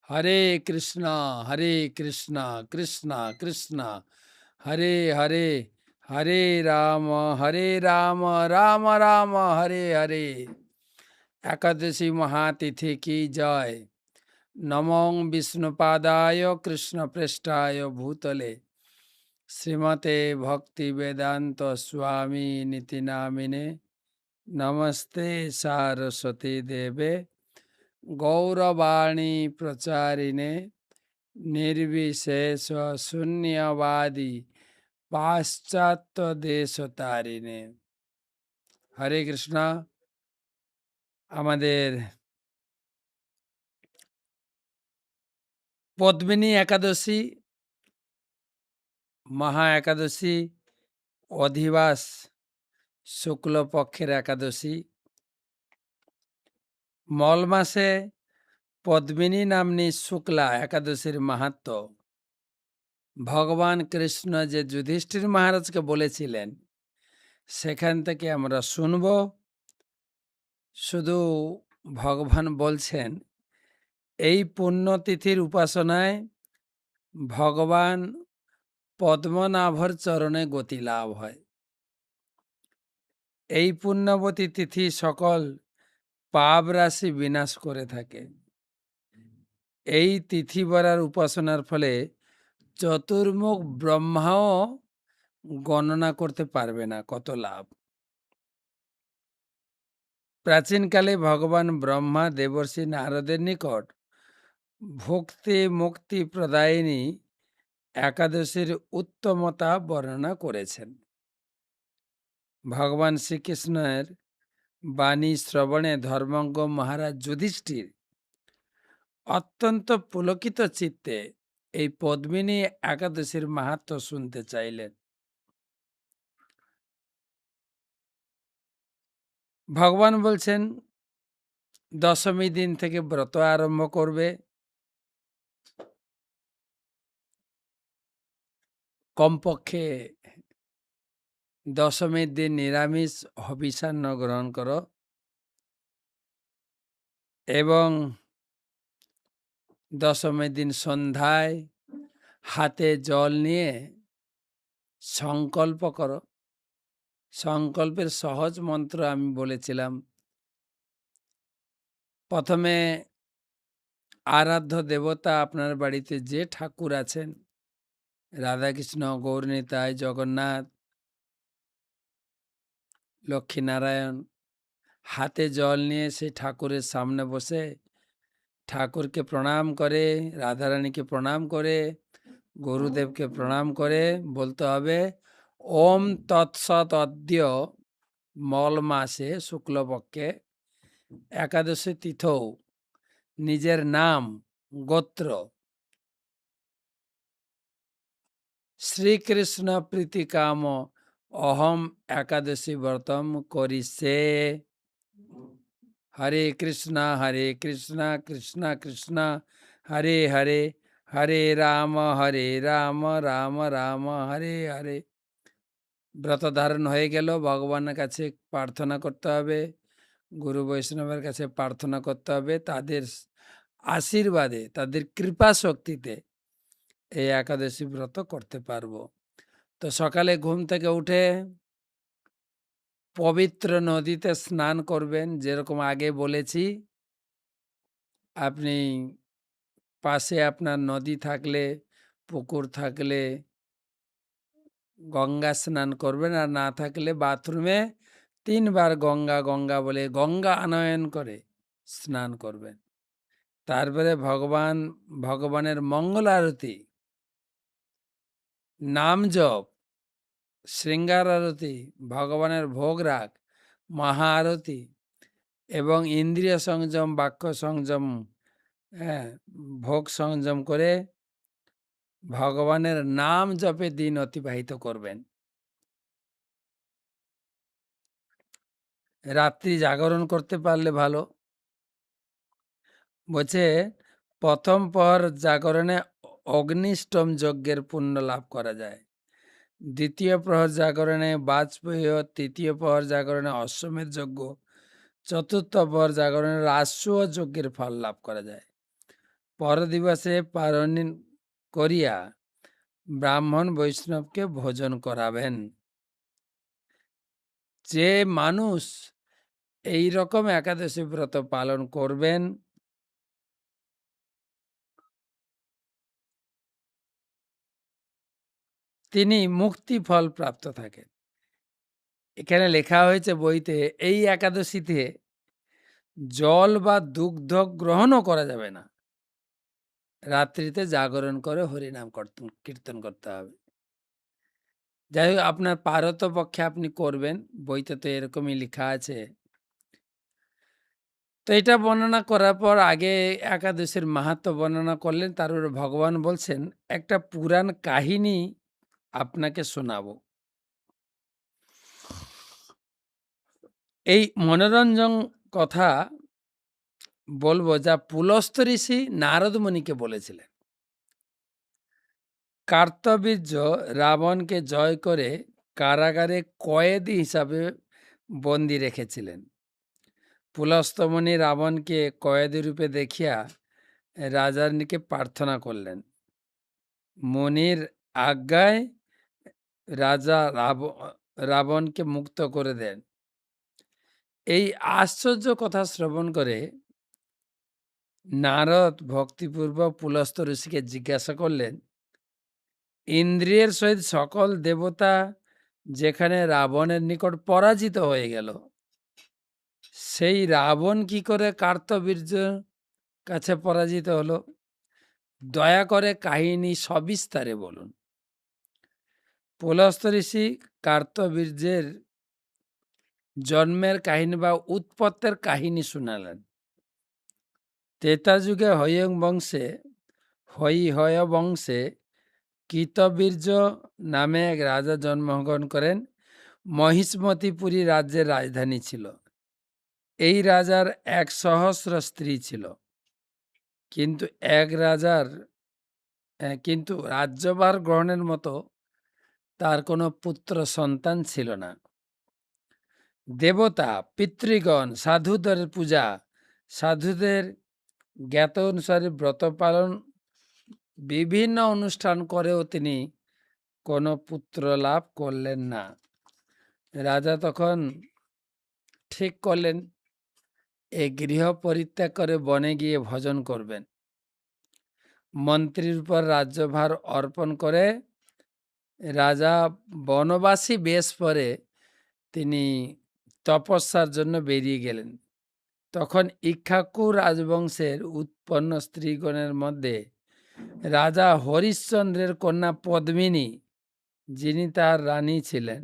হরে কৃষ্ণ হরে কৃষ্ণ কৃষ্ণ কৃষ্ণ হরে হরে হরে রাম রাম রাম হরে হরে। একাদশী মহাতিথি কি জয়। নমো বিষ্ণুপাদায় কৃষ্ণপৃষ্ঠায় ভূতলে শ্রীমতে ভক্তি বেদান্ত স্বামী নীতি নামিনে নমস্তে সারস্বতী দেবে গৌরবাণী প্রচারিণে নির্বিশেষ শূন্যবাদী পাশ্চাত্য দেশ তারিণে। হরে কৃষ্ণ। আমাদের পদ্মিনী একাদশী, মহা একাদশী, অধিবাস শুক্লপক্ষের একাদশী। মল মাসে পদ্মিনী নাম্নী শুক্লা একাদশীর মাহাত্ম্য ভগবান কৃষ্ণ যে যুধিষ্ঠির মহারাজকে বলেছিলেন সেখান থেকে আমরা শুনব। শুধু ভগবান বলছেন এই পুণ্যতিথির উপাসনায় ভগবান পদ্মনাভর চরণে গতি লাভ হয়। এই পুণ্যবতী তিথি সকল পাপ রাশি বিনাশ করে থাকে। এই তিথি বরার উপাসনার ফলে চতুর্মুখ ব্রহ্মাও গণনা করতে পারবে না কত লাভ। প্রাচীনকালে ভগবান ব্রহ্মা দেবর্ষি নারদের নিকট ভক্তি মুক্তি প্রদায়িনী একাদশীর উত্তমতা বর্ণনা করেছেন। ভগবান শ্রীকৃষ্ণের বাণী শ্রবণে ধর্মজ্ঞ মহারাজ যুধিষ্ঠির অত্যন্ত পুলকিত চিত্তে এই পদ্মিনী একাদশীর মাহাত্ম্য শুনতে চাইলেন। ভগবান বলছেন দশমী দিন থেকে ব্রত আরম্ভ করবে। কমপক্ষে দশমীর দিন নিরামিষ হবিষান্ন গ্রহণ করো এবং দশমীর দিন সন্ধ্যায় হাতে জল নিয়ে সংকল্প করো। সংকল্পের সহজ মন্ত্র আমি বলেছিলাম। প্রথমে আরাধ্য দেবতা আপনার বাড়িতে যে ঠাকুর আছেন, রাধাকৃষ্ণ, গৌরনিতাই, জগন্নাথ, লক্ষ্মীনারায়ণ, হাতে জল নিয়ে সেই ঠাকুরের সামনে বসে ঠাকুরকে প্রণাম করে, রাধারানীকে প্রণাম করে, গুরুদেবকে প্রণাম করে বলতে হবে ওম তৎসৎ অদ্য মল মাসে শুক্লপক্ষে একাদশী তিথৌ নিজের নাম গোত্র শ্রীকৃষ্ণ প্রীতি কাম অহম একাদশী ব্রতম করিছে। হরে কৃষ্ণ কৃষ্ণ কৃষ্ণ হরে হরে, হরে রাম রাম রাম হরে হরে। ব্রত ধারণ হয়ে গেল, ভগবানের কাছে প্রার্থনা করতে হবে, গুরু বৈষ্ণবের কাছে প্রার্থনা করতে হবে, তাদের আশীর্বাদে, তাদের কৃপা শক্তিতে এই একাদশী ব্রত করতে পারবো। তো সকালে ঘুম থেকে উঠে পবিত্র নদীতে স্নান করবেন। যেরকম আগে বলেছি, আপনি পাশে আপনার নদী থাকলে, পুকুর থাকলে গঙ্গা স্নান করবেন, আর না থাকলে বাথরুমে 3 বার গঙ্গা গঙ্গা বলে গঙ্গা আনয়ন করে স্নান করবেন। তারপরে ভগবানের মঙ্গল আরতি, নাম জপ, শৃঙ্গার আরতি, ভগবানের ভোগ রাগ, মহা আরতি এবং ইন্দ্রিয় সংযম, বাক্য সংযম, ভোগ সংযম করে ভগবানের নাম জপে দিন অতিবাহিত করবেন। রাত্রি জাগরণ করতে পারলে ভালো। বলছে প্রথম প্রহর জাগরণে অগ্নিষ্টম যজ্ঞের পুণ্য লাভ করা যায়, দ্বিতীয় প্রহর জাগরণে বাজপেয়ী, তৃতীয় প্রহর জাগরণে অশ্বমেধ যজ্ঞ, চতুর্থ প্রহর জাগরণে রাজসূয় যজ্ঞের ফল লাভ করা যায়। পরদিবসে পালন করিয়া ব্রাহ্মণ বৈষ্ণবকে ভোজন করাবেন। যে মানুষ এই রকম একাদশী ব্রত পালন করবেন, তিনি মুক্তি ফল প্রাপ্ত থাকেন। এখানে লেখা হয়েছে বইতে, এই একাদশীতে জল বা দুগ্ধ গ্রহণও করা যাবে না। রাত্রিতে জাগরণ করে হরিনাম কীর্তন করতে হবে। যাই হোক, আপনার পারত পক্ষে আপনি করবেন, বইতে তো এরকমই লেখা আছে। তো এটা বর্ণনা করার পর আগে একাদশীর মাহাত্ম্য বর্ণনা করলেন, তারপরে ভগবান বলছেন একটা পুরাণ কাহিনী আপনাকে শোনাবো। এই মনোরঞ্জন কথা বলবো যা পুলস্ত ঋষি নারদ মুনিকে বলেছিলেন। কার্তবীর্য রাবণকে জয় করে কারাগারে কয়েদি হিসাবে বন্দী রেখেছিলেন। পুলস্ত মুনি রাবণকে কয়েদি রূপে দেখিয়া রাজার নিকে প্রার্থনা করলেন। মুনির আজ্ঞায় রাজা রাবণকে মুক্ত করে দেন। এই আশ্চর্য কথা শ্রবণ করে নারদ ভক্তিপূর্বক পুলস্ত ঋষিকে জিজ্ঞাসা করলেন, ইন্দ্রিয়ের সহিত সকল দেবতা যেখানে রাবণের নিকট পরাজিত হয়ে গেল, সেই রাবণ কি করে কার্তবীর্য কাছে পরাজিত হলো? দয়া করে কাহিনী সবিস্তারে বলুন। পুলস্ত ঋষি কার্তবীর্যের জন্মের কাহিনী বা উৎপত্তির কাহিনী শোনালেন। ত্রেতা যুগে হয় বংশে কৃতবীর্য নামে এক রাজা জন্মগ্রহণ করেন। মহিষ্মতিপুরী রাজ্যের রাজধানী ছিল। এই রাজার 100 স্ত্রী ছিল, কিন্তু কিন্তু রাজ্যভার গ্রহণের মতো তার কোনো পুত্র সন্তান ছিল না। দেবতা, পিতৃগণ, সাধুদের পূজা, সাধুদের জ্ঞাত অনুসারে ব্রত পালন, বিভিন্ন অনুষ্ঠান করেও তিনি কোনো পুত্র লাভ করলেন না। রাজা তখন ঠিক করলেন এই গৃহ পরিত্যাগ করে বনে গিয়ে ভজন করবেন। মন্ত্রীর উপর রাজ্যভার অর্পণ করে রাজা বনবাসী বেশ পরে তিনি তপস্যার জন্য বেরিয়ে গেলেন। তখন ইক্ষ্বাকু রাজবংশের উৎপন্ন স্ত্রীগণের মধ্যে রাজা হরিশ্চন্দ্রের কন্যা পদ্মিনী, যিনি তার রানী ছিলেন,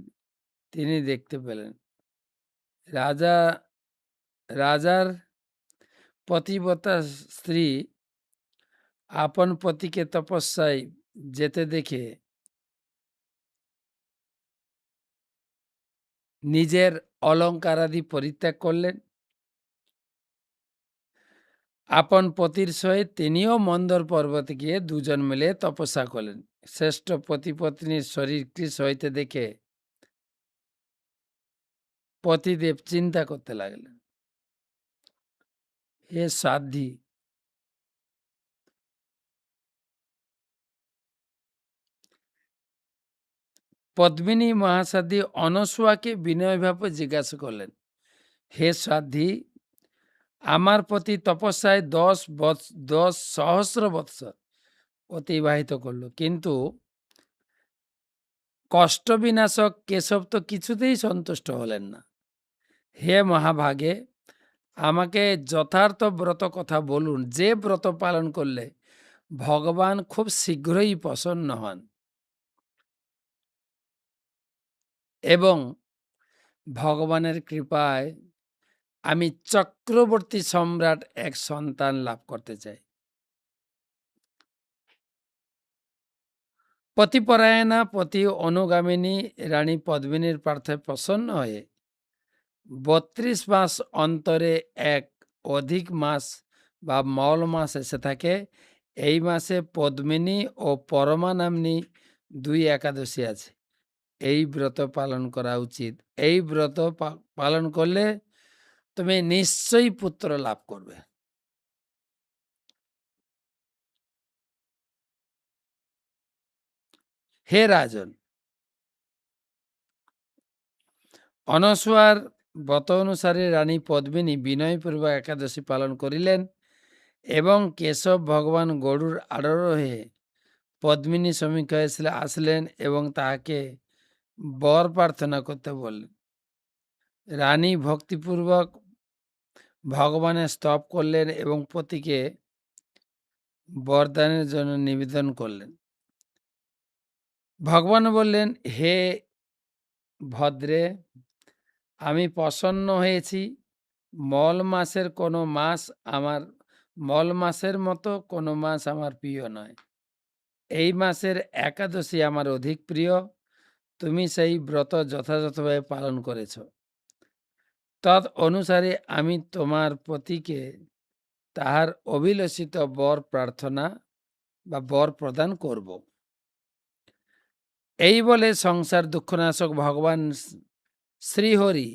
তিনি দেখতে পেলেন। রাজার পতিব্রতা স্ত্রী আপন পতিকে তপস্যায় যেতে দেখে নিজের অলঙ্কারাদি পরিত্যাগ করলেন। আপন পতির সহিত তিনিও মন্দর পর্বতে গিয়ে দুজন মিলে তপস্যা করলেন। শ্রেষ্ঠ পতিপত্নীর শরীর কৃশ হইতে দেখে পতিদেব চিন্তা করতে লাগলেন, হে সাধ্বী, পদ্মিনী মহাসাধ্বী অনসূয়াকে বিনয়ভাবে জিজ্ঞাসা করলেন, হে সাধ্বী, আমার প্রতি তপস্যায় 10 সহস্র বৎসর অতিবাহিত করলো, কিন্তু কষ্ট বিনাশক কেশব তো কিছুতেই সন্তুষ্ট হলেন না। হে মহাভাগে, আমাকে যথার্থ ব্রত কথা বলুন, যে ব্রত পালন করলে ভগবান খুব শীঘ্রই প্রসন্ন হন এবং ভগবানের কৃপায় আমি চক্রবর্তী সম্রাট এক সন্তান লাভ করতে চাই। পতিপরায়ণা পতি অনুগামিনী রানী পদ্মিনীর প্রার্থনায় প্রসন্ন হয়ে 32 মাস অন্তরে এক অধিক মাস বা মল মাস এসে থাকে। এই মাসে পদ্মিনী ও পরমা নাম্নী 2 একাদশী আছে। এই ব্রত পালন করা উচিত। এই ব্রত পালন করলে তুমি নিশ্চয়ই পুত্র লাভ করবে। হে রাজন, অনসূয়ার ব্রত অনুসারে রানী পদ্মিনী বিনয়পূর্বক একাদশী পালন করিলেন এবং কেশব ভগবান গরুর আরোহে পদ্মিনী সমীক্ষায় আসলেন এবং তাহাকে বর প্রার্থনা করতে বললেন। রানী ভক্তিপূর্বক ভগবানের স্তব করলেন এবং পতিকে বরদানের জন্য নিবেদন করলেন। ভগবান বললেন, হে ভদ্রে, আমি প্রসন্ন হয়েছি। মল মাসের মতো কোনো মাস আমার প্রিয় নয়। এই মাসের একাদশী আমার অধিক প্রিয়। তুমি সেই ব্রত যথাযথভাবে পালন করেছ। তৎ অনুসারে আমি তোমার পতিকে তাহার অভিলষিত বর প্রার্থনা বা বর প্রদান করব। এই বলে সংসার দুঃখনাশক ভগবান শ্রীহরি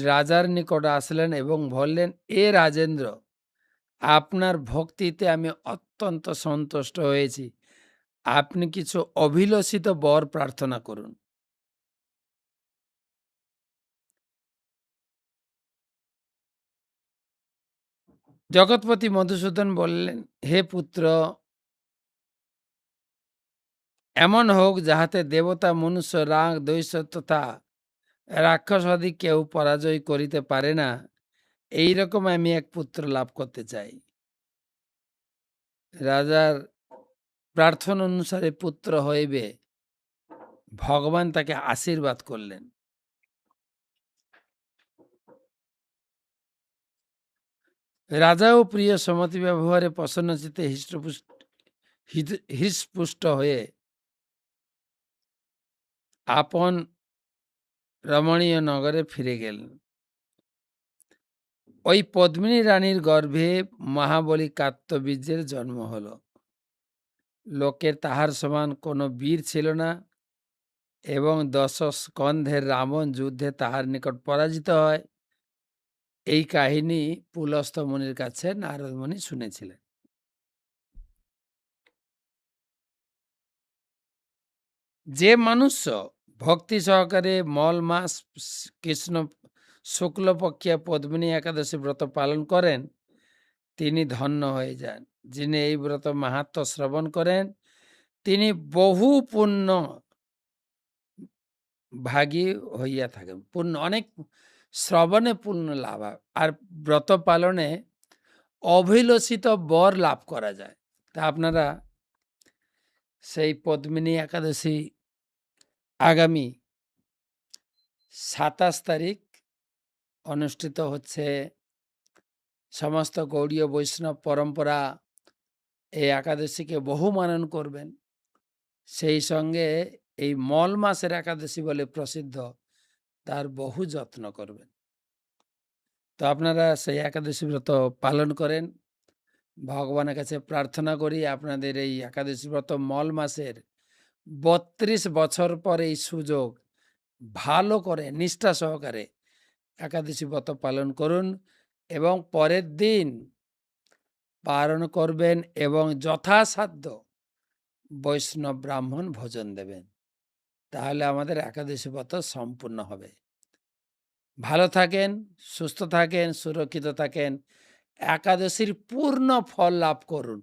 রাজার নিকট আসলেন এবং বললেন, এ রাজেন্দ্র, আপনার ভক্তিতে আমি অত্যন্ত সন্তুষ্ট হয়েছি। আপনি কিছু অভিলষিত বর প্রার্থনা করুন। জগৎপতি মধুসূদন বললেন, হে পুত্র, এমন হোক যাহাতে দেবতা, মনুষ্য, রাগ, দৈত্য তথা রাক্ষসাদি কেউ পরাজয় করিতে পারে না, এইরকম আমি এক পুত্র লাভ করতে চাই। রাজার প্রার্থনা অনুসারে পুত্র হইবে, ভগবান তাকে আশীর্বাদ করলেন। রাজাও প্রিয় সমতি ব্যবহারে প্রসন্নচিত্তে হৃষ্টপুষ্ট হয়ে আপন রমণীয় নগরে ফিরে গেলেন। ওই পদ্মিনী রানীর গর্ভে মহাবলী কার্তবীর্যের জন্ম হল। লোকের তাহার সমান কোনো বীর ছিল না এবং 10 স্কন্ধের রাবণ যুদ্ধে তাহার নিকট পরাজিত হয়। এই কাহিনী পুলস্ত্য মুনির কাছে নারদ মুনি শুনেছিলেন। যে মনুষ্য ভক্তি সহকারে মল মাস কৃষ্ণ শুক্লপক্ষিয়া পদ্মিনী একাদশী ব্রত পালন করেন, তিনি ধন্য হয়ে যান। যিনি এই ব্রত মাহাত্ম্য শ্রবণ করেন, তিনি বহু পুণ্য ভাগী হইয়া থাকেন। পুণ্য অনেক শ্রবণে পুণ্য লাভ হয়, আর ব্রত পালনে অভিলষিত বর লাভ করা যায়। তা আপনারা সেই পদ্মিনী একাদশী আগামী 27 তারিখ অনুষ্ঠিত হচ্ছে। সমস্ত গৌড়ীয় বৈষ্ণব পরম্পরা এই একাদশীকে বহু মানন করবেন। সেই সঙ্গে এই মল মাসের একাদশী বলে প্রসিদ্ধ, তার বহু যত্ন করবেন। তো আপনারা সেই একাদশী ব্রত পালন করেন। ভগবানের কাছে প্রার্থনা করি আপনাদের এই একাদশী ব্রত মল মাসের 32 বছর পর এই সুযোগ ভালো করে নিষ্ঠা সহকারে একাদশী ব্রত পালন করুন এবং পরের দিন পালন করবেন এবং যথাসাধ্য বৈষ্ণব ব্রাহ্মণ ভোজন দেবেন। তাহলে আমাদের একাদশী ব্রত সম্পূর্ণ হবে। ভালো থাকেন, সুস্থ থাকেন, সুরক্ষিত থাকেন, একাদশীর পূর্ণ ফল লাভ করুন।